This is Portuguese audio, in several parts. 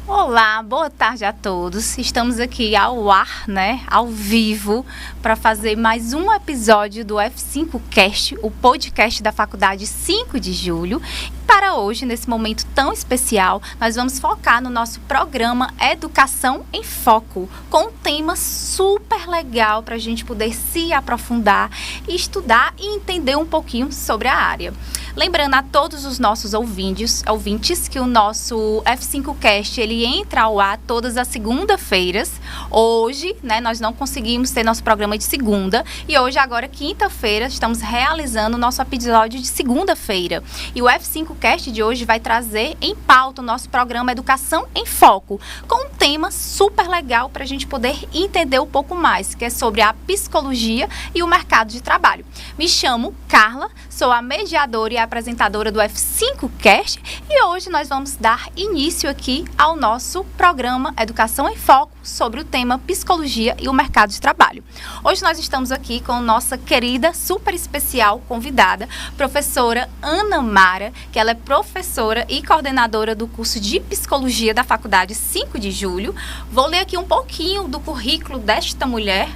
Olá, boa tarde a todos. Estamos aqui ao ar, ao vivo, para fazer mais um episódio do F5Cast, o podcast da Faculdade 5 de Julho. Para hoje, nesse momento tão especial, nós vamos focar no nosso programa Educação em Foco, com um tema super legal para a gente poder se aprofundar, estudar e entender um pouquinho sobre a área. Lembrando a todos os nossos ouvintes que o nosso F5Cast ele entra ao ar todas as segunda-feiras. Hoje, nós não conseguimos ter nosso programa de segunda e hoje, agora, quinta-feira, estamos realizando o nosso episódio de segunda-feira. E o F5Cast de hoje vai trazer em pauta o nosso programa Educação em Foco, com um tema super legal para a gente poder entender um pouco mais, que é sobre a psicologia e o mercado de trabalho. Me chamo Carla, sou a mediadora e apresentadora do F5Cast e hoje nós vamos dar início aqui ao nosso programa Educação em Foco sobre o tema Psicologia e o Mercado de Trabalho. Hoje nós estamos aqui com nossa querida, super especial convidada, professora Ana Mara, que ela é professora e coordenadora do curso de Psicologia da Faculdade 5 de Julho. Vou ler aqui um pouquinho do currículo desta mulher,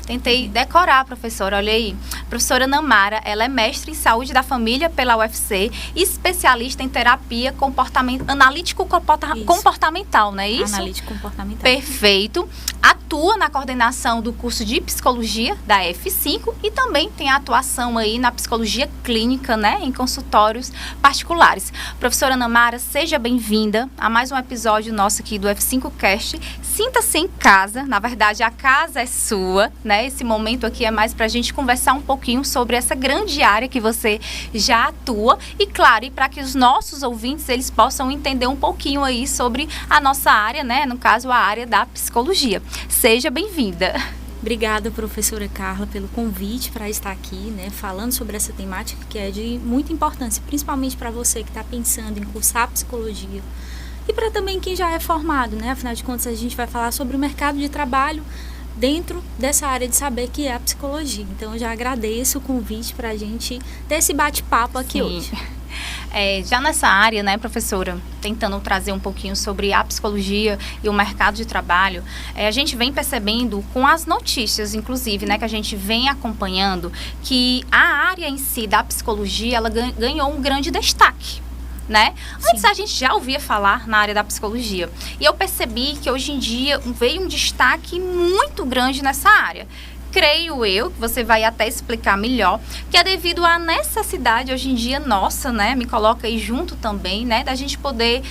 Tentei decorar, professora, olha aí. Professora Ana Mara, ela é mestre em Saúde da Família pela UFC, especialista em terapia analítico-comportamental, não é isso? Analítico-comportamental. Perfeito. Atua na coordenação do curso de Psicologia da F5 e também tem atuação aí na psicologia clínica, em consultórios particulares. Professora Ana Mara, seja bem-vinda a mais um episódio nosso aqui do F5Cast. Sinta-se em casa, na verdade a casa é sua, Esse momento aqui é mais para a gente conversar um pouquinho sobre essa grande área que você já atua e, claro, e para que os nossos ouvintes eles possam entender um pouquinho aí sobre a nossa área, no caso a área da psicologia. Seja bem-vinda. Obrigada, professora Carla, pelo convite para estar aqui, falando sobre essa temática que é de muita importância, principalmente para você que está pensando em cursar psicologia e para também quem já é formado, Afinal de contas, a gente vai falar sobre o mercado de trabalho dentro dessa área de saber que é a psicologia. Então, eu já agradeço o convite para a gente ter esse bate-papo aqui hoje. Já nessa área, professora, tentando trazer um pouquinho sobre a psicologia e o mercado de trabalho, a gente vem percebendo com as notícias, inclusive, que a gente vem acompanhando, que a área em si da psicologia, ela ganhou um grande destaque. Antes a gente já ouvia falar na área da psicologia e eu percebi que hoje em dia veio um destaque muito grande nessa área. Creio eu, que você vai até explicar melhor, que é devido à necessidade hoje em dia nossa, me coloca aí junto também, da gente poder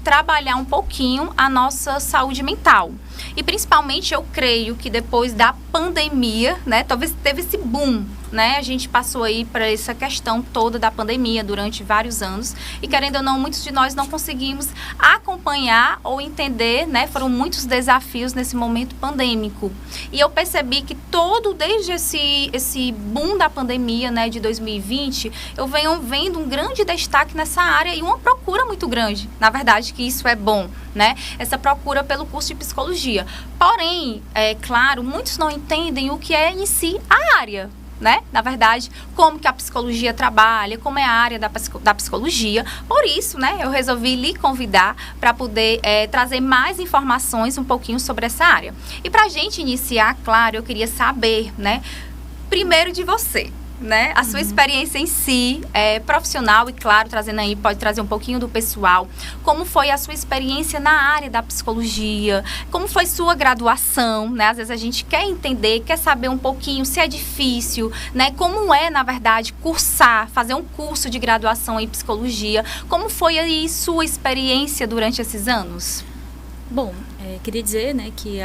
trabalhar um pouquinho a nossa saúde mental. E principalmente eu creio que depois da pandemia, talvez teve esse boom, a gente passou aí para essa questão toda da pandemia durante vários anos e querendo ou não, muitos de nós não conseguimos acompanhar ou entender, foram muitos desafios nesse momento pandêmico. E eu percebi que desde esse boom da pandemia, de 2020, eu venho vendo um grande destaque nessa área e uma procura muito grande. Na verdade, que isso é bom, Essa procura pelo curso de psicologia. Porém, claro, muitos não entendem o que é em si a área. Na verdade, como que a psicologia trabalha, como é a área da psicologia. Por isso, eu resolvi lhe convidar para poder trazer mais informações um pouquinho sobre essa área. E para a gente iniciar, claro, eu queria saber, primeiro de você. A sua experiência em si, profissional e, claro, trazendo aí, pode trazer um pouquinho do pessoal. Como foi a sua experiência na área da psicologia? Como foi sua graduação? Às vezes a gente quer entender, quer saber um pouquinho se é difícil, Como é, na verdade, fazer um curso de graduação em psicologia. Como foi aí sua experiência durante esses anos? Bom, queria dizer, que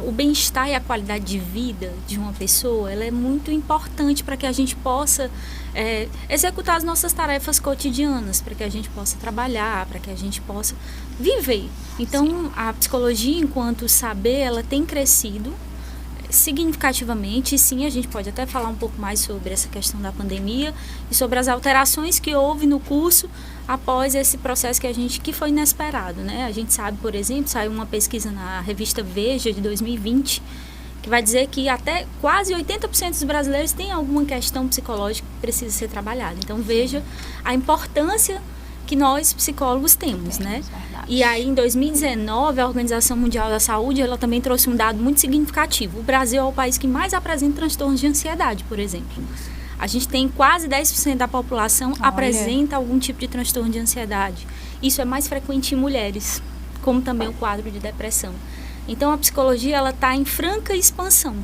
o bem-estar e a qualidade de vida de uma pessoa, ela é muito importante para que a gente possa executar as nossas tarefas cotidianas, para que a gente possa trabalhar, para que a gente possa viver. Então, a psicologia, enquanto saber, ela tem crescido significativamente. Sim, a gente pode até falar um pouco mais sobre essa questão da pandemia e sobre as alterações que houve no curso após esse processo que foi inesperado, A gente sabe, por exemplo, saiu uma pesquisa na revista Veja de 2020 que vai dizer que até quase 80% dos brasileiros têm alguma questão psicológica que precisa ser trabalhada. Então, veja a importância que nós psicólogos temos, né? Verdade. E aí, em 2019, a Organização Mundial da Saúde, ela também trouxe um dado muito significativo. O Brasil é o país que mais apresenta transtornos de ansiedade, por exemplo. A gente tem quase 10% da população apresenta algum tipo de transtorno de ansiedade. Isso é mais frequente em mulheres, como também o quadro de depressão. Então, a psicologia ela está em franca expansão.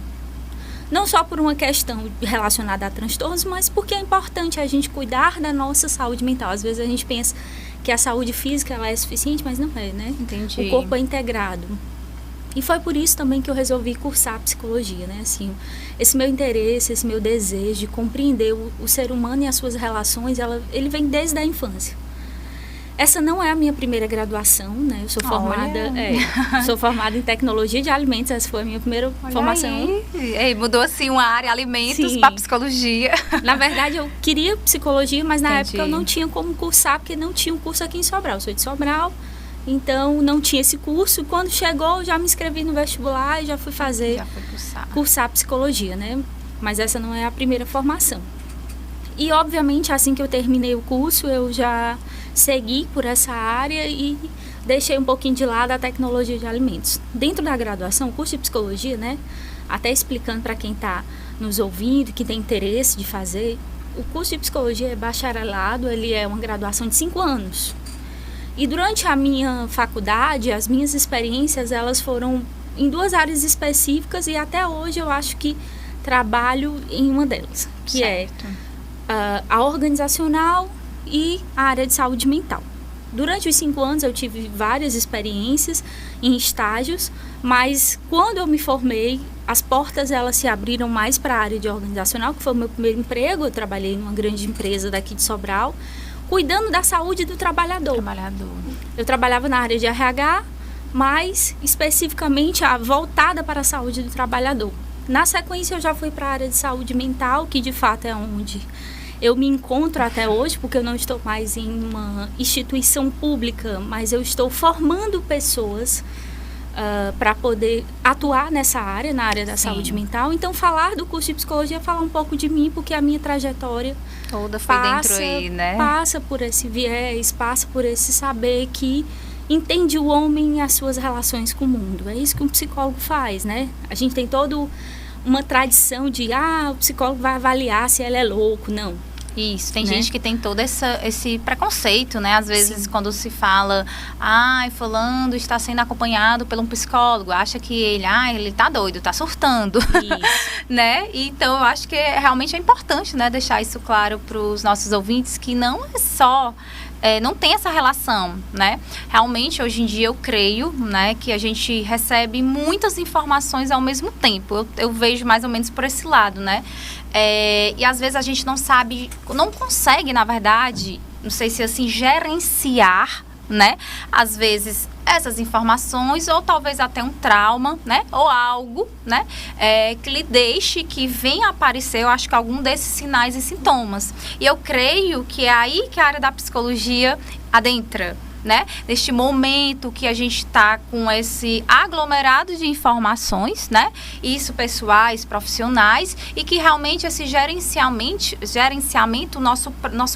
Não só por uma questão relacionada a transtornos, mas porque é importante a gente cuidar da nossa saúde mental. Às vezes a gente pensa que a saúde física ela é suficiente, mas não é, né? Entendi. O corpo é integrado. E foi por isso também que eu resolvi cursar psicologia, né? Assim, esse meu interesse, esse meu desejo de compreender o ser humano e as suas relações, ele vem desde a infância. Essa não é a minha primeira graduação, né? Eu sou sou formada em tecnologia de alimentos, essa foi a minha primeira formação. Aí. Mudou assim uma área, alimentos, para psicologia. Na verdade, eu queria psicologia, mas na época eu não tinha como cursar, porque não tinha um curso aqui em Sobral. Eu sou de Sobral, então não tinha esse curso. Quando chegou, já me inscrevi no vestibular e já fui cursar psicologia, né? Mas essa não é a primeira formação. E, obviamente, assim que eu terminei o curso, eu já segui por essa área e deixei um pouquinho de lado a tecnologia de alimentos. Dentro da graduação, o curso de psicologia, né? Até explicando para quem está nos ouvindo, que tem interesse de fazer, o curso de psicologia é bacharelado, ele é uma graduação de 5 anos. E durante a minha faculdade, as minhas experiências, elas foram em 2 áreas específicas e até hoje eu acho que trabalho em uma delas, que certo. A organizacional e a área de saúde mental. Durante os 5 anos eu tive várias experiências em estágios, mas quando eu me formei, as portas elas se abriram mais para a área de organizacional, que foi o meu primeiro emprego. Eu trabalhei numa grande empresa daqui de Sobral, cuidando da saúde do trabalhador. Eu trabalhava na área de RH, mas especificamente voltada para a saúde do trabalhador. Na sequência eu já fui para a área de saúde mental, que de fato é onde eu me encontro até hoje, porque eu não estou mais em uma instituição pública, mas eu estou formando pessoas para poder atuar nessa área, na área da saúde mental. Então, falar do curso de psicologia é falar um pouco de mim, porque a minha trajetória toda foi dentro aí, né? Passa por esse viés, passa por esse saber que entende o homem e as suas relações com o mundo. É isso que um psicólogo faz, né? A gente tem toda uma tradição de, o psicólogo vai avaliar se ele é louco. Não. Isso, tem gente que tem todo esse preconceito, né? Às vezes, quando se fala, fulano está sendo acompanhado por um psicólogo, acha que ele tá doido, tá surtando, né? Então, eu acho que realmente é importante, né, deixar isso claro para os nossos ouvintes, que não é só... não tem essa relação, né? Realmente, hoje em dia, eu creio, né, que a gente recebe muitas informações ao mesmo tempo. Eu vejo mais ou menos por esse lado, né? E às vezes a gente não consegue, na verdade, não sei se assim, gerenciar, né? Às vezes essas informações, ou talvez até um trauma, né? Ou algo, né? Que lhe deixe, que venha aparecer, eu acho que algum desses sinais e sintomas. E eu creio que é aí que a área da psicologia adentra, né? Neste momento que a gente está com esse aglomerado de informações, né? Isso pessoais, profissionais, e que realmente esse gerenciamento nossa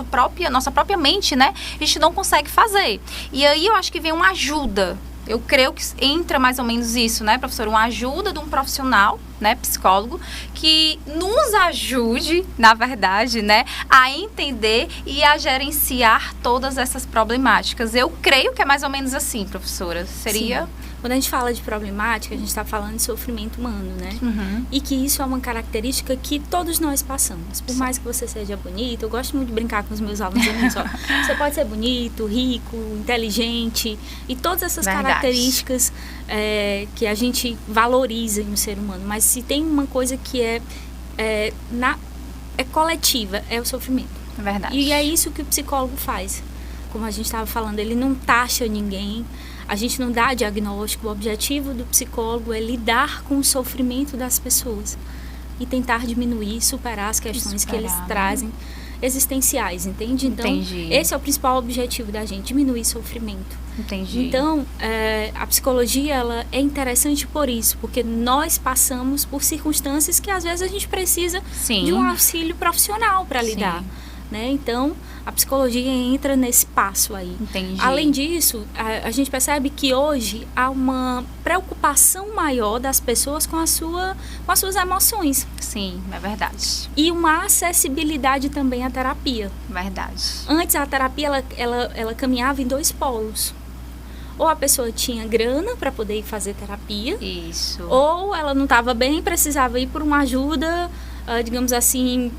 própria mente, né? A gente não consegue fazer. E aí eu acho que vem uma ajuda. Eu creio que entra mais ou menos isso, né, professor? Uma ajuda de um profissional, né, psicólogo, que nos ajude, na verdade, né, a entender e a gerenciar todas essas problemáticas. Eu creio que é mais ou menos assim, professora. Seria... Sim. Quando a gente fala de problemática, a gente está falando de sofrimento humano, né? Uhum. E que isso é uma característica que todos nós passamos. Por mais que você seja bonito, eu gosto muito de brincar com os meus alunos. Você pode ser bonito, rico, inteligente, e todas essas características que a gente valoriza em um ser humano. Mas se tem uma coisa que é coletiva, é o sofrimento. É verdade. E é isso que o psicólogo faz. Como a gente estava falando, ele não taxa ninguém. A gente não dá diagnóstico. O objetivo do psicólogo é lidar com o sofrimento das pessoas e tentar diminuir, superar as questões que eles trazem existenciais, entende? Então, esse é o principal objetivo da gente, diminuir sofrimento. Entendi. Então, a psicologia, ela é interessante por isso, porque nós passamos por circunstâncias que às vezes a gente precisa de um auxílio profissional para lidar. né? Então, a psicologia entra nesse passo aí. Entendi. Além disso, a gente percebe que hoje há uma preocupação maior das pessoas com as suas emoções. Sim, é verdade. E uma acessibilidade também à terapia. Verdade. Antes, a terapia, ela caminhava em 2 polos. Ou a pessoa tinha grana para poder ir fazer terapia. Isso. Ou ela não estava bem, precisava ir por uma ajuda, digamos assim,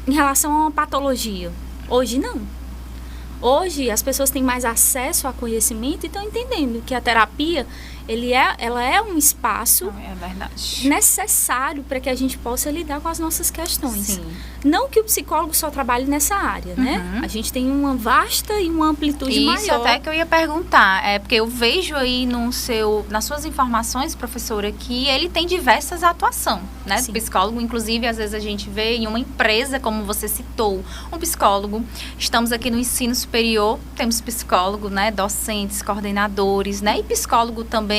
em relação a uma patologia. Hoje não. Hoje as pessoas têm mais acesso a conhecimento e estão entendendo que a terapia ela é um espaço necessário para que a gente possa lidar com as nossas questões. Sim. Não que o psicólogo só trabalhe nessa área, né? A gente tem uma vasta e uma amplitude maior. Isso até que eu ia perguntar, porque eu vejo aí nas suas informações, professora, que ele tem diversas atuações, né? Sim. Psicólogo, inclusive, às vezes a gente vê em uma empresa, como você citou, um psicólogo. Estamos aqui no ensino superior, temos psicólogo, né? Docentes, coordenadores, né? E psicólogo também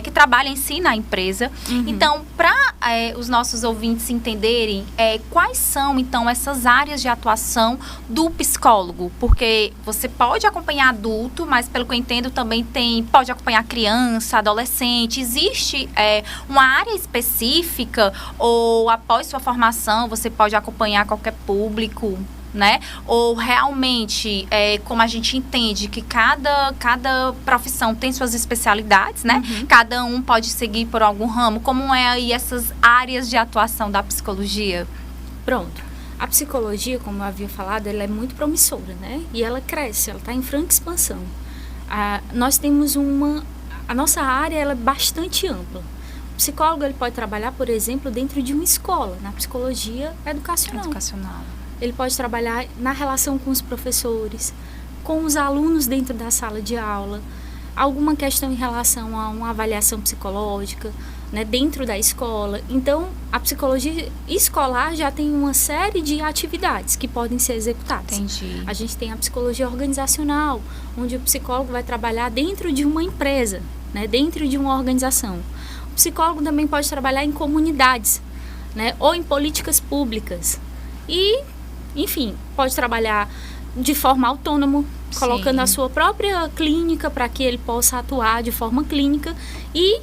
que trabalha em si na empresa. Então, para os nossos ouvintes entenderem quais são, então, essas áreas de atuação do psicólogo, porque você pode acompanhar adulto, mas pelo que eu entendo também pode acompanhar criança, adolescente. Existe uma área específica ou após sua formação você pode acompanhar qualquer público, né? Ou realmente, como a gente entende que cada profissão tem suas especialidades, né? Cada um pode seguir por algum ramo. Como é aí essas áreas de atuação da psicologia? Pronto. A psicologia, como eu havia falado, ela é muito promissora, né? E ela cresce, ela está em franca expansão. Nós temos a nossa área ela é bastante ampla. O psicólogo ele pode trabalhar, por exemplo, dentro de uma escola, na psicologia educacional. Ele pode trabalhar na relação com os professores, com os alunos dentro da sala de aula, alguma questão em relação a uma avaliação psicológica, né, dentro da escola. Então, a psicologia escolar já tem uma série de atividades que podem ser executadas. Entendi. A gente tem a psicologia organizacional, onde o psicólogo vai trabalhar dentro de uma empresa, né, dentro de uma organização. O psicólogo também pode trabalhar em comunidades, né, ou em políticas públicas. E, enfim, pode trabalhar de forma autônoma, colocando a sua própria clínica para que ele possa atuar de forma clínica. E,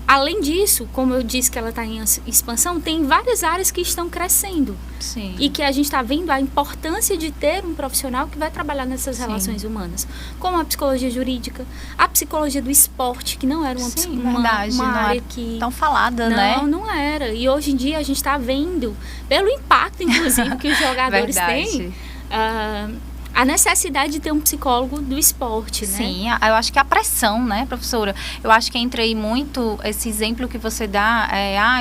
além disso, como eu disse que ela está em expansão, tem várias áreas que estão crescendo. Sim. E que a gente está vendo a importância de ter um profissional que vai trabalhar nessas relações humanas. Como a psicologia jurídica, a psicologia do esporte, que não era uma área que... tão falada, né? Não era. E hoje em dia a gente está vendo, pelo impacto, inclusive, que os jogadores têm, a necessidade de ter um psicólogo do esporte, né? Sim, eu acho que a pressão, né, professora? Eu acho que entra aí muito esse exemplo que você dá,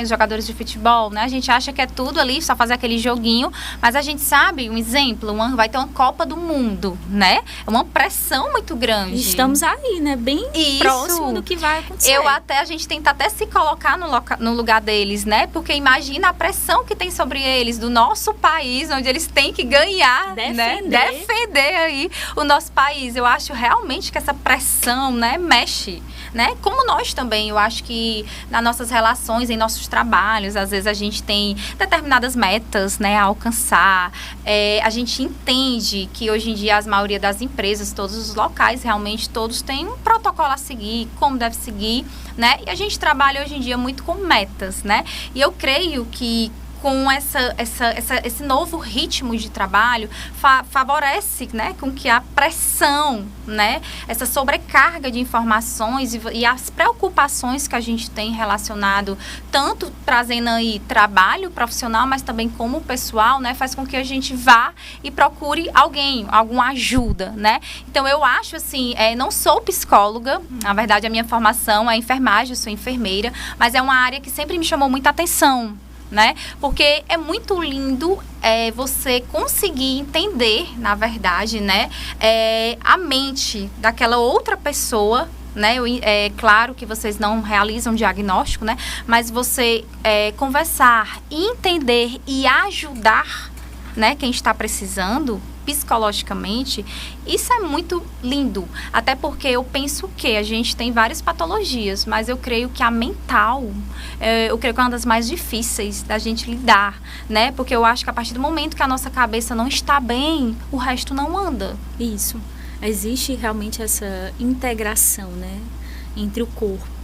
os jogadores de futebol, né? A gente acha que é tudo ali, só fazer aquele joguinho, mas a gente sabe, um exemplo, vai ter uma Copa do Mundo, né? É uma pressão muito grande. Estamos aí, né? Bem próximo do que vai acontecer. A gente tenta até se colocar no lugar deles, né? Porque imagina a pressão que tem sobre eles, do nosso país, onde eles têm que ganhar, defender aí o nosso país. Eu acho realmente que essa pressão, né, mexe, né? Como nós também, eu acho que nas nossas relações, em nossos trabalhos, às vezes a gente tem determinadas metas, né, a alcançar. A gente entende que hoje em dia a maioria das empresas, todos os locais, realmente todos têm um protocolo a seguir, como deve seguir, né? E a gente trabalha hoje em dia muito com metas, né? E eu creio que com esse novo ritmo de trabalho, favorece, né, com que a pressão, né, essa sobrecarga de informações e as preocupações que a gente tem relacionado, tanto trazendo aí trabalho profissional, mas também como pessoal, né, faz com que a gente vá e procure alguma ajuda, né? Então, eu acho assim, não sou psicóloga, na verdade, a minha formação é enfermagem, eu sou enfermeira, mas é uma área que sempre me chamou muita atenção, né? Porque é muito lindo você conseguir entender, na verdade, né, a mente daquela outra pessoa, né? Claro que vocês não realizam diagnóstico, né? Mas você conversar, entender e ajudar, né, quem está precisando, psicologicamente, isso é muito lindo. Até porque eu penso que a gente tem várias patologias, mas eu creio que a mental, eu creio que é uma das mais difíceis da gente lidar, né? Porque eu acho que a partir do momento que a nossa cabeça não está bem, o resto não anda. Isso. Existe realmente essa integração, né, entre o corpo.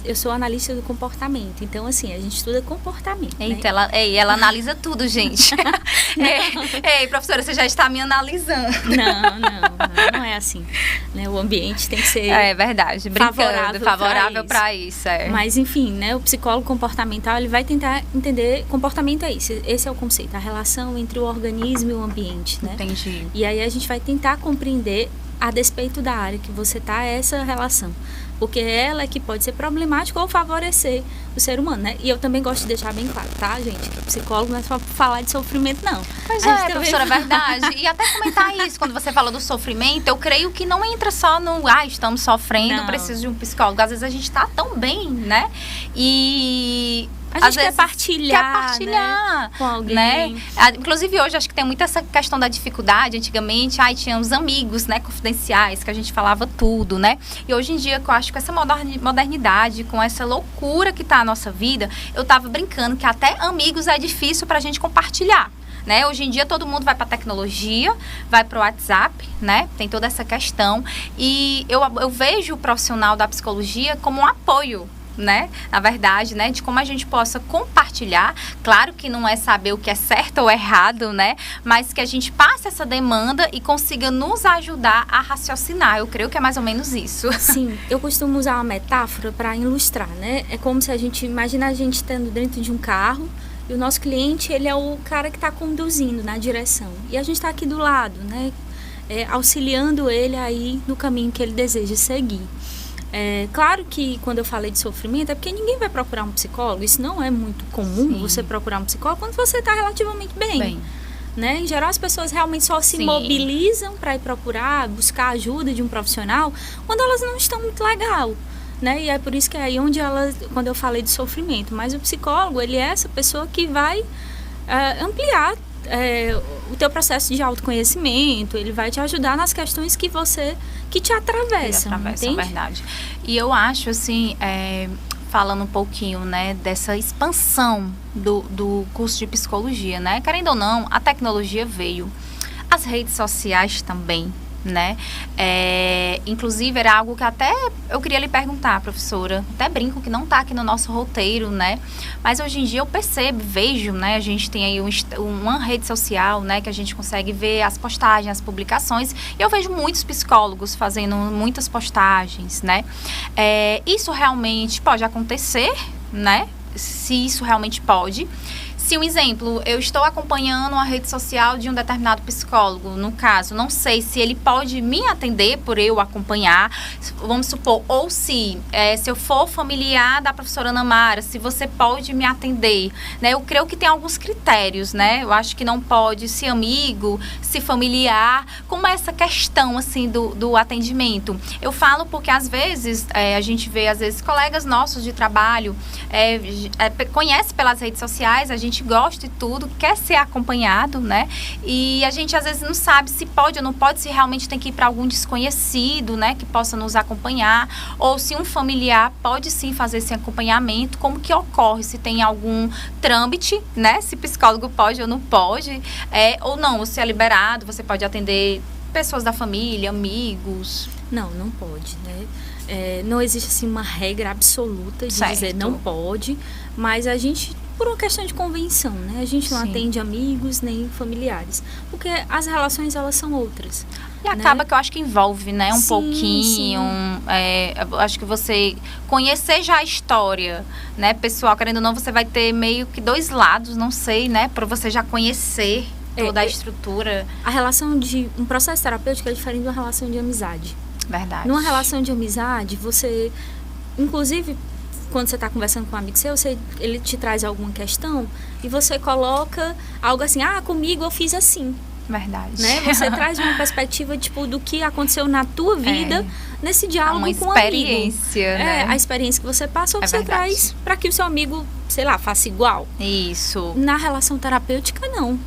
Eu sou analista do comportamento, então assim, a gente estuda comportamento. Eita, né? ela analisa tudo, gente. Ei, professora, você já está me analisando. Não é assim. Né? O ambiente tem que ser verdade, favorável para isso. Mas enfim, né, o psicólogo comportamental, ele vai tentar entender, comportamento é isso, esse é o conceito, a relação entre o organismo e o ambiente. Né? Entendi. E aí a gente vai tentar compreender, a despeito da área que você está, essa relação. Porque ela é que pode ser problemática ou favorecer o ser humano, né? E eu também gosto de deixar bem claro, tá, gente? Que o psicólogo não é só falar de sofrimento, não. Pois professora, é verdade. E até comentar isso, quando você falou do sofrimento, eu creio que não entra só no, estamos sofrendo, preciso de um psicólogo. Às vezes a gente tá tão bem, né? E... a gente quer partilhar, né, com alguém. Né? Inclusive hoje acho que tem muito essa questão da dificuldade. Antigamente, tinha os amigos, né, confidenciais, que a gente falava tudo, né? E hoje em dia, eu acho que com essa modernidade, com essa loucura que tá a nossa vida, eu tava brincando que até amigos é difícil pra gente compartilhar. Né? Hoje em dia todo mundo vai para a tecnologia, vai para o WhatsApp, né? Tem toda essa questão. E eu vejo o profissional da psicologia como um apoio, né? Na verdade, né? De como a gente possa compartilhar. Claro que não é saber o que é certo ou errado, né? Mas que a gente passe essa demanda e consiga nos ajudar a raciocinar. Eu creio que é mais ou menos isso. Sim, eu costumo usar uma metáfora para ilustrar, né? É como se imagina a gente estando dentro de um carro e o nosso cliente, ele é o cara que está conduzindo na direção. E a gente está aqui do lado, né? Auxiliando ele aí no caminho que ele deseja seguir. Claro que quando eu falei de sofrimento, é porque ninguém vai procurar um psicólogo. Isso não é muito comum. Sim. Você procurar um psicólogo quando você está relativamente bem. Né? Em geral, as pessoas realmente só se mobilizam para ir procurar, buscar ajuda de um profissional quando elas não estão muito legal. Né? E é por isso que é aí onde quando eu falei de sofrimento. Mas o psicólogo, ele é essa pessoa que vai ampliar o teu processo de autoconhecimento, ele vai te ajudar nas questões que te atravessam, entende? Verdade. E eu acho, assim, falando um pouquinho, né, dessa expansão do curso de psicologia, né? Querendo ou não, a tecnologia veio. As redes sociais também, né? Inclusive era algo que até eu queria lhe perguntar, professora, até brinco que não está aqui no nosso roteiro, né? Mas hoje em dia eu vejo, né? A gente tem aí uma rede social, né? Que a gente consegue ver as postagens, as publicações, e eu vejo muitos psicólogos fazendo muitas postagens, né? Isso realmente pode acontecer, né? Se isso realmente pode. Se um exemplo, eu estou acompanhando uma rede social de um determinado psicólogo, no caso, não sei se ele pode me atender por eu acompanhar, vamos supor, ou se eu for familiar da professora Ana Mara, se você pode me atender, né? Eu creio que tem alguns critérios, né? Eu acho que não pode se amigo, se familiar, como é essa questão, assim, do atendimento. Eu falo porque, às vezes, a gente vê, às vezes, colegas nossos de trabalho, conhece pelas redes sociais, a gente gosta de tudo, quer ser acompanhado, né? E a gente às vezes não sabe se pode ou não pode, se realmente tem que ir para algum desconhecido, né? Que possa nos acompanhar, ou se um familiar pode sim fazer esse acompanhamento, como que ocorre, se tem algum trâmite, né? Se psicólogo pode ou não pode, ou não, ou se é liberado, você pode atender pessoas da família, amigos. Não pode, né? Não existe assim uma regra absoluta de dizer não pode, mas a gente, por uma questão de convenção, né? A gente não atende amigos nem familiares, porque as relações, elas são outras. E acaba que eu acho que envolve, né? Um pouquinho. Eu acho que você conhecer já a história, né? Pessoal, querendo ou não, você vai ter meio que dois lados, não sei, né? Para você já conhecer toda a estrutura. A relação de um processo terapêutico é diferente de uma relação de amizade. Verdade. Numa relação de amizade, você, inclusive, quando você está conversando com um amigo seu, ele te traz alguma questão e você coloca algo assim, comigo eu fiz assim. Verdade. Né? Você traz uma perspectiva, tipo, do que aconteceu na tua vida nesse diálogo com o amigo. Uma experiência, né? A experiência que você passou, você traz para que o seu amigo, sei lá, faça igual. Isso. Na relação terapêutica, não.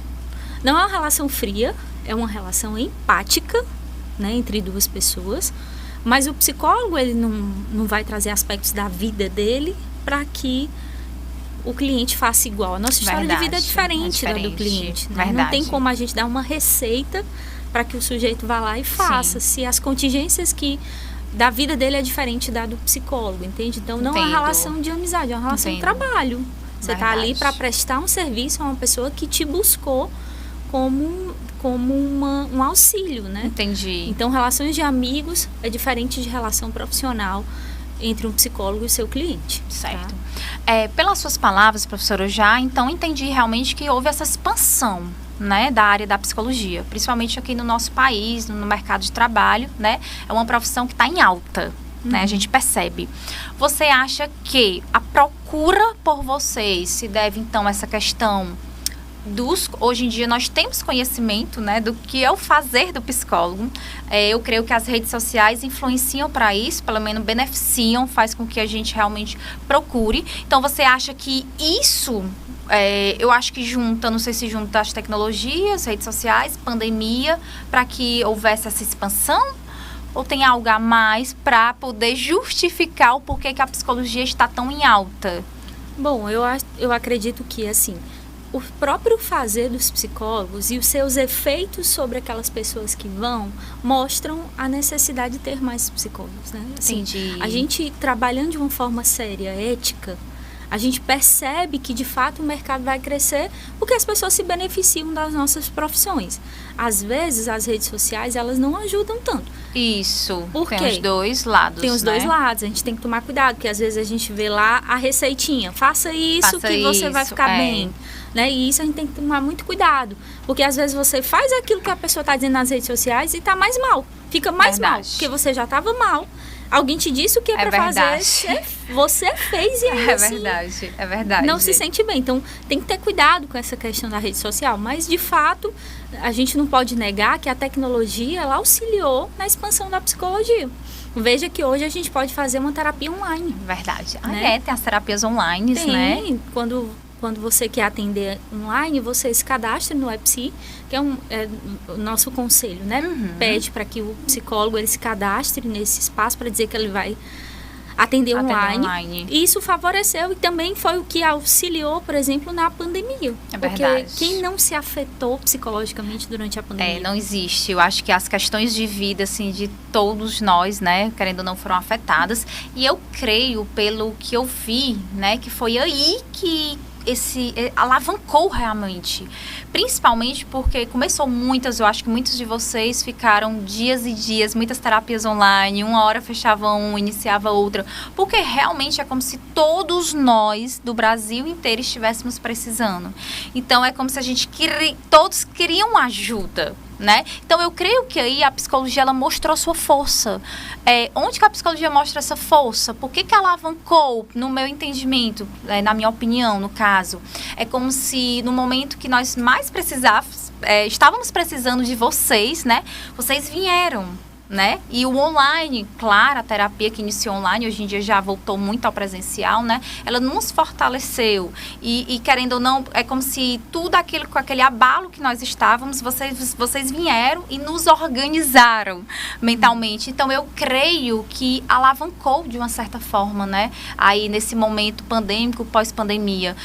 Não é uma relação fria, é uma relação empática, né, entre duas pessoas, mas o psicólogo ele não vai trazer aspectos da vida dele para que o cliente faça igual. A nossa história de vida é diferente da do cliente. Né? Não tem como a gente dar uma receita para que o sujeito vá lá e faça, se as contingências da vida dele é diferente da do psicólogo, entende? Então não é uma relação de amizade, é uma relação de trabalho. Você está ali para prestar um serviço a uma pessoa que te buscou como um auxílio, né? Entendi. Então, relações de amigos é diferente de relação profissional entre um psicólogo e o seu cliente. Certo. Tá? Pelas suas palavras, professora, eu já então entendi realmente que houve essa expansão, né, da área da psicologia, principalmente aqui no nosso país, no mercado de trabalho, né? É uma profissão que está em alta, né? A gente percebe. Você acha que a procura por vocês se deve, então, a essa questão hoje em dia nós temos conhecimento, né, do que é o fazer do psicólogo. Eu creio que as redes sociais influenciam para isso, pelo menos beneficiam, faz com que a gente realmente procure. Então, você acha que isso, eu acho que junta, não sei se junta as tecnologias, redes sociais, pandemia, para que houvesse essa expansão? Ou tem algo a mais para poder justificar o porquê que a psicologia está tão em alta? Bom, eu acredito que, assim, o próprio fazer dos psicólogos e os seus efeitos sobre aquelas pessoas que vão mostram a necessidade de ter mais psicólogos, né? Assim, entendi. A gente trabalhando de uma forma séria, ética, a gente percebe que de fato o mercado vai crescer porque as pessoas se beneficiam das nossas profissões. Às vezes as redes sociais elas não ajudam tanto. Isso. Por quê? Tem os dois lados. Tem os dois lados. A gente tem que tomar cuidado, porque às vezes a gente vê lá a receitinha. Faça isso que você vai ficar bem. Né? E isso a gente tem que tomar muito cuidado. Porque às vezes você faz aquilo que a pessoa está dizendo nas redes sociais e está mais mal. Fica mais mal. Porque você já estava mal. Alguém te disse o que é para fazer. Você fez e ainda assim, é verdade. Não se sente bem. Então tem que ter cuidado com essa questão da rede social. Mas de fato, a gente não pode negar que a tecnologia ela auxiliou na expansão da psicologia. Veja que hoje a gente pode fazer uma terapia online. Verdade. Né? Tem as terapias online, né? Quando você quer atender online, você se cadastra no EPSI, que é o nosso conselho, né? Pede para que o psicólogo ele se cadastre nesse espaço para dizer que ele vai atender online. E isso favoreceu e também foi o que auxiliou, por exemplo, na pandemia. Porque quem não se afetou psicologicamente durante a pandemia? Não existe. Eu acho que as questões de vida, assim, de todos nós, né, querendo ou não, foram afetadas. E eu creio, pelo que eu vi, né, que foi aí que alavancou realmente, principalmente porque começou eu acho que muitos de vocês ficaram dias e dias, muitas terapias online, uma hora fechava iniciava outra, porque realmente é como se todos nós do Brasil inteiro estivéssemos precisando. Então é como se todos queriam ajuda, né? Então eu creio que aí a psicologia ela mostrou sua força. Onde que a psicologia mostra essa força? Por que ela alavancou, no meu entendimento, na minha opinião, no caso? É como se no momento que nós mais precisávamos, estávamos precisando de vocês, né? Vocês vieram, né? E o online, claro, a terapia que iniciou online, hoje em dia já voltou muito ao presencial, né? Ela nos fortaleceu e querendo ou não, é como se tudo aquilo, com aquele abalo que nós estávamos, vocês vieram e nos organizaram mentalmente. Então, eu creio que alavancou de uma certa forma, né? Aí, nesse momento pandêmico, pós-pandemia.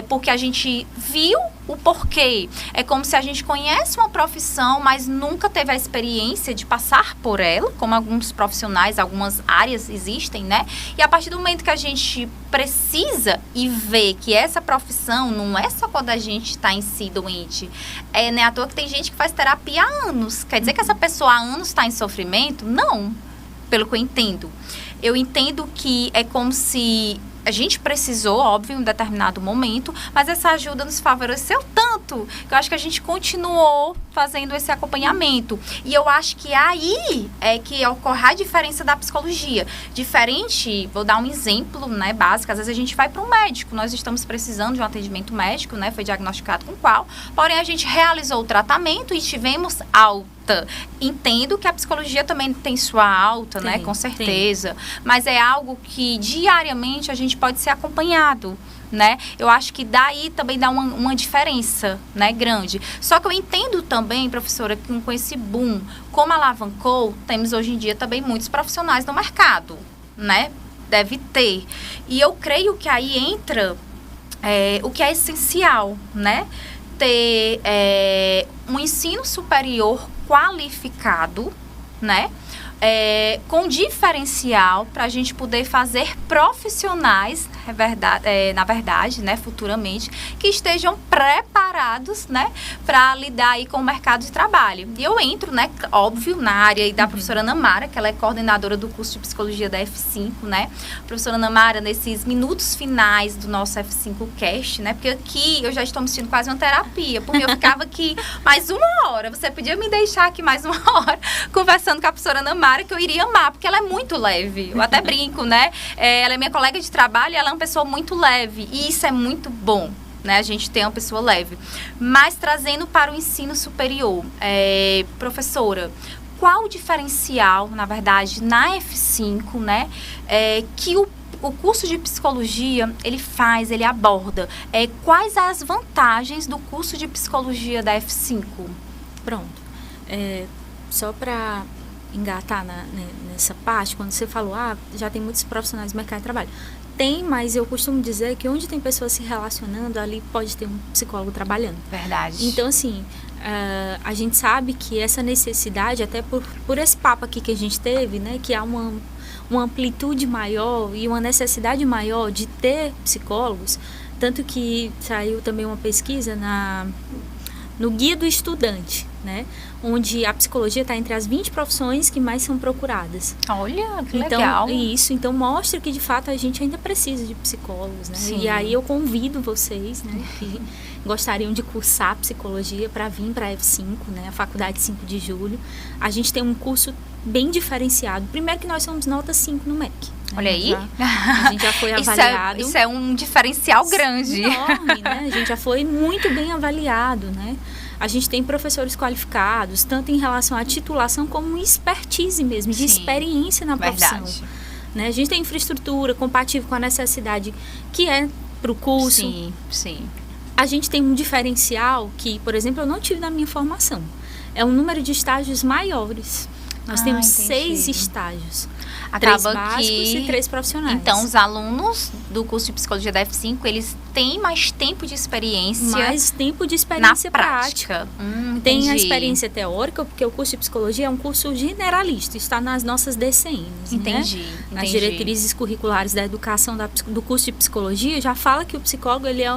Porque a gente viu o porquê. É como se a gente conhece uma profissão, mas nunca teve a experiência de passar por ela, como alguns profissionais, algumas áreas existem, né? E a partir do momento que a gente precisa e vê que essa profissão não é só quando a gente está em si doente. Não é à toa que tem gente que faz terapia há anos. Quer dizer que essa pessoa há anos está em sofrimento? Não, pelo que eu entendo. Eu entendo que é como se a gente precisou, óbvio, em um determinado momento, mas essa ajuda nos favoreceu tanto que eu acho que a gente continuou fazendo esse acompanhamento. E eu acho que aí é que ocorre a diferença da psicologia. Diferente, vou dar um exemplo, né, básico, às vezes a gente vai para um médico, nós estamos precisando de um atendimento médico, né, foi diagnosticado com qual, porém a gente realizou o tratamento e tivemos alta. Entendo que a psicologia também tem sua alta, né, com certeza, mas é algo que diariamente a gente pode ser acompanhado, né? Eu acho que daí também dá uma diferença, né, grande. Só que eu entendo também, professora, que com esse boom, como alavancou, temos hoje em dia também muitos profissionais no mercado, né? Deve ter. E eu creio que aí entra o que é essencial, né? Ter um ensino superior qualificado, né? Com diferencial para a gente poder fazer profissionais, na verdade, né, futuramente, que estejam preparados, né, para lidar aí com o mercado de trabalho. E eu entro, né, óbvio, na área aí da professora Ana Mara, que ela é coordenadora do curso de psicologia da F5, né? Professora Ana Mara, nesses minutos finais do nosso F5 Cast, né? Porque aqui eu já estou me sentindo quase uma terapia, porque eu ficava aqui mais uma hora. Você podia me deixar aqui mais uma hora conversando com a professora Ana Mara, que eu iria amar, porque ela é muito leve. Eu até brinco, né? Ela é minha colega de trabalho e ela é uma pessoa muito leve. E isso é muito bom, né? A gente tem uma pessoa leve. Mas trazendo para o ensino superior, professora, qual o diferencial, na verdade, na F5, né? Que o curso de psicologia, ele aborda. Quais as vantagens do curso de psicologia da F5? Pronto. Só para engatar nessa parte, quando você falou, já tem muitos profissionais do mercado de trabalho. Tem, mas eu costumo dizer que onde tem pessoas se relacionando, ali pode ter um psicólogo trabalhando. Verdade. Então, assim, a gente sabe que essa necessidade, até por esse papo aqui que a gente teve, né, que há uma amplitude maior e uma necessidade maior de ter psicólogos, tanto que saiu também uma pesquisa no Guia do Estudante, né? Onde a psicologia está entre as 20 profissões que mais são procuradas. Olha, que legal. Então mostra que de fato a gente ainda precisa de psicólogos, né? Sim. E aí eu convido vocês, né, que gostariam de cursar psicologia para vir para a F5, né, a Faculdade 5 de Julho. A gente tem um curso bem diferenciado. Primeiro que nós somos nota 5 no MEC. Olha aí. A gente já foi avaliado. Isso é um diferencial grande. Enorme, né? A gente já foi muito bem avaliado, né? A gente tem professores qualificados, tanto em relação à titulação como expertise mesmo, de experiência na profissão. Né? A gente tem infraestrutura compatível com a necessidade que é para o curso. Sim, sim. A gente tem um diferencial que, por exemplo, eu não tive na minha formação. É um número de estágios maiores. Nós temos 6 estágios. Acaba 3 básicos e 3 profissionais. Então, os alunos do curso de psicologia da F5, eles têm mais tempo de experiência. Mais tempo de experiência na prática. Tem a experiência teórica, porque o curso de psicologia é um curso generalista, está nas nossas DCNs. Entendi. Nas diretrizes curriculares da educação do curso de psicologia, já fala que o psicólogo ele é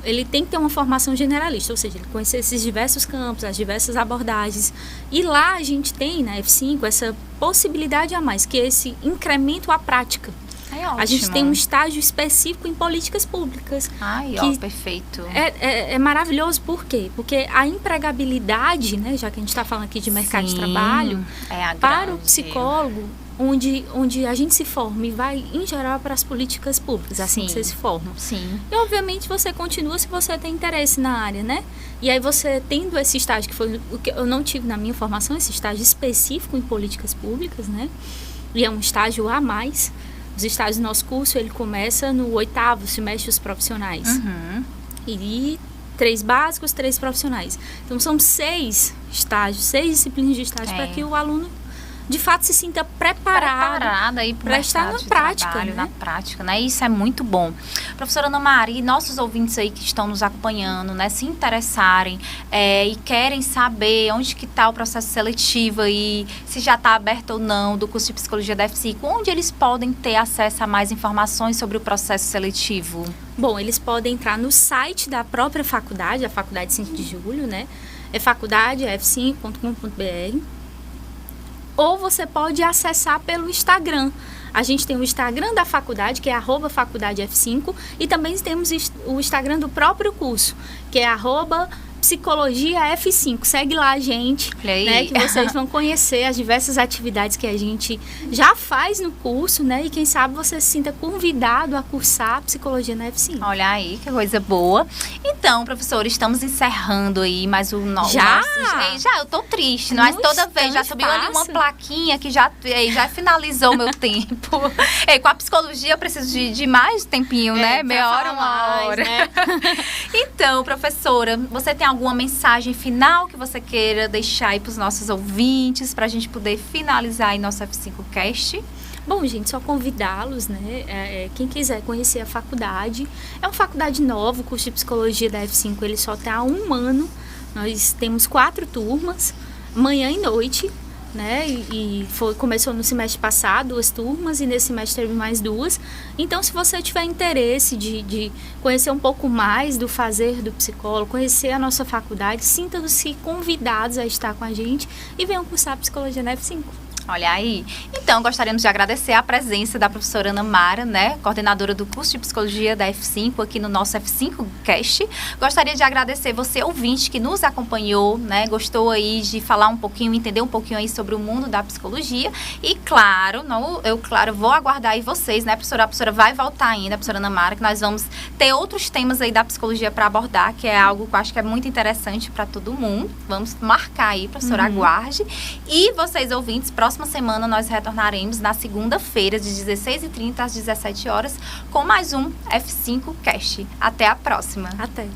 ele tem que ter uma formação generalista, ou seja, ele conhecer esses diversos campos, as diversas abordagens. E lá a gente tem, na F5, essa possibilidade a mais, que é esse incremento à prática. A gente tem um estágio específico em políticas públicas. Perfeito. É maravilhoso, por quê? Porque a empregabilidade, né, já que a gente está falando aqui de mercado de trabalho, para o psicólogo, onde a gente se forma e vai, em geral, para as políticas públicas, assim que você se forma. Sim. E, obviamente, você continua se você tem interesse na área, né? E aí, você tendo esse estágio, que foi o que eu não tive na minha formação, esse estágio específico em políticas públicas, né? E é um estágio a mais. Os estágios do nosso curso, ele começa no 8º semestre dos profissionais. E 3 básicos, 3 profissionais. Então, são 6 estágios, 6 disciplinas de estágio para que o aluno de fato se sinta preparado para estar na prática, na prática, né? Isso é muito bom. Professora Ana Mara, e nossos ouvintes aí que estão nos acompanhando, né, se interessarem e querem saber onde que está o processo seletivo aí, se já está aberto ou não do curso de psicologia da F5, onde eles podem ter acesso a mais informações sobre o processo seletivo? Bom, eles podem entrar no site da própria faculdade, a Faculdade 5 de Julho, né? É faculdadef5.com.br. Ou você pode acessar pelo Instagram. A gente tem o Instagram da faculdade, que é @faculdadef5, e também temos o Instagram do próprio curso, que é Psicologia F5. Segue lá a gente, né, que vocês vão conhecer as diversas atividades que a gente já faz no curso, né? E quem sabe você se sinta convidado a cursar Psicologia na F5. Olha aí, que coisa boa. Então, professora, estamos encerrando aí mais o nosso... Já? Já, eu tô triste, mas toda vez já subiu ali uma plaquinha que já finalizou o meu tempo. Com a psicologia eu preciso de mais tempinho, né? Meia hora, uma hora. Né? Então, professora, você tem alguma mensagem final que você queira deixar aí para os nossos ouvintes, para a gente poder finalizar aí nosso F5Cast? Bom, gente, só convidá-los, né? Quem quiser conhecer a faculdade, é uma faculdade nova, o curso de Psicologia da F5, ele só está há 1 ano. Nós temos 4 turmas, manhã e noite, né? Começou no semestre passado 2 turmas e nesse semestre teve mais 2. Então, se você tiver interesse de conhecer um pouco mais do fazer do psicólogo, conhecer a nossa faculdade, sintam-se convidados a estar com a gente e venham cursar Psicologia na F5. Olha aí. Então, gostaríamos de agradecer a presença da professora Ana Mara, né, coordenadora do curso de Psicologia da F5, aqui no nosso F5Cast. Gostaria de agradecer você, ouvinte, que nos acompanhou, né, gostou aí de falar um pouquinho, entender um pouquinho aí sobre o mundo da psicologia. E, claro, eu vou aguardar aí vocês, né, professora? A professora vai voltar ainda, a professora Ana Mara, que nós vamos ter outros temas aí da psicologia para abordar, que é algo que eu acho que é muito interessante para todo mundo. Vamos marcar aí, professora, aguarde. E vocês, ouvintes, próxima semana nós retornaremos na segunda-feira, de 16h30 às 17 horas, com mais um F5Cast. Até a próxima. Até.